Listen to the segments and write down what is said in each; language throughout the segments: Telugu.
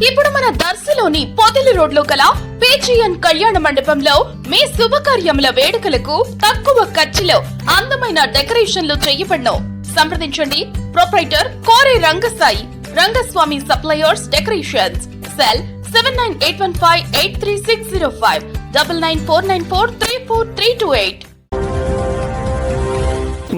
ఇప్పుడు మన దర్శిలోని పొదిలి రోడ్ లో గల పేజియన్ కళ్యాణ మండపంలో మీ శుభకార్యముల వేడుకలకు తక్కువ ఖర్చులో అందమైన డెకరేషన్లు చేయబడను. సంప్రదించండి ప్రొప్రైటర్ కోరే Rangasai Rangaswamy suppliers decorations. Cell 78158360 9949434328.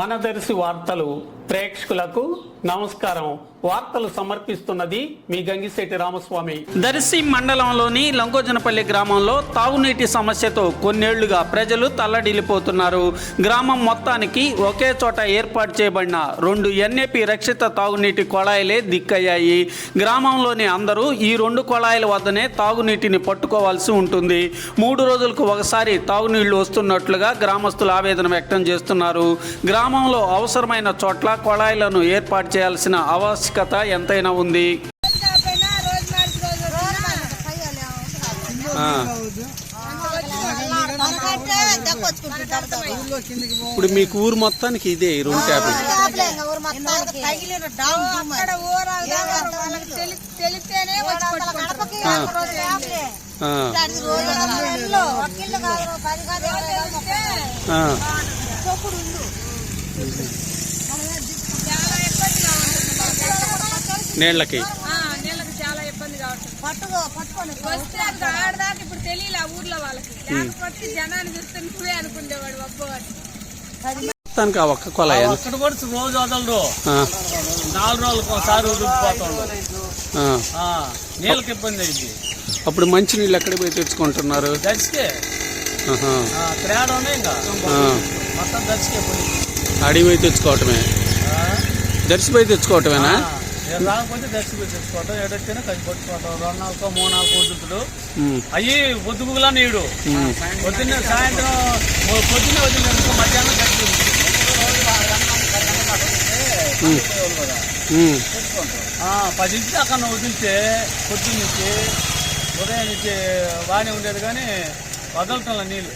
మన దర్శి వార్తలు ప్రేక్షకులకు నమస్కారం. వార్తలు సమర్పిస్తున్నది మీ గంగిశెట్టి రామస్వామి. దర్శి మండలంలోని లంకోజనపల్లి గ్రామంలో తాగునీటి సమస్యతో కొన్నేళ్లుగా ప్రజలు తల్లడిల్లిపోతున్నారు. గ్రామం మొత్తానికి ఒకే చోట ఏర్పాటు చేయబడిన 2 NAP రక్షిత తాగునీటి కొళాయిలే దిక్కయ్యాయి. గ్రామంలోని అందరూ ఈ 2 కొళాయిల వద్దనే తాగునీటిని పట్టుకోవాల్సి ఉంటుంది. 3 రోజులకు ఒకసారి తాగునీళ్లు వస్తున్నట్లుగా గ్రామస్తులు ఆవేదన వ్యక్తం చేస్తున్నారు. గ్రామంలో అవసరమైన చోట్ల కొళాయిలను ఏర్పాటు చేయాల్సిన ఆవశ్యకత ఎంతైనా ఉంది. ఇప్పుడు మీకు ఊరు మొత్తానికి ఇదే 2 ట్యాబ్లు. నీళ్ళకి చాలా ఇబ్బంది వస్తే ఆడదాకా ఇప్పుడు తెలియలే ఊర్లో వాళ్ళకి. లేకపోతే జనాన్ని చూస్తే నువ్వే అనుకునేవాడు అబ్బోవాడు. మొత్తానికి ఆ ఒక్క కొలాయి అక్కడ కూడా రోజు వదలరు, 4 రోజులకు ఒకసారి ఉడికిపోతాడు. నీళ్ళకి ఇబ్బంది అయింది. అప్పుడు మంచి నీళ్ళు ఎక్కడ పోయి తెచ్చుకుంటున్నారు? దర్శకే తేడా ఇంకా మొత్తం దర్శకే పోయి అడిగి పోయి తెచ్చుకోవటమే. దర్శిపోయి తెచ్చుకోవటమేనా? రాకపోతే దర్శిపోయి తెచ్చుకోవటం. ఎడొచ్చినా కలిసి పట్టుకోవటం. 2 నాలుగు 3 నాలుగు వదులుతాడు. అయ్యి పొద్దుగులా నీడు పొద్దున్న సాయంత్రం పొద్దున్నే వదిలిన మధ్యాహ్నం దర్శి తెచ్చుకుంటాం. 10 నుంచి అక్కడ వదిలితే పొద్దున్న నుంచి ఉదయం నుంచి బాగానే ఉండేది, కానీ వదలటంలో నీళ్ళు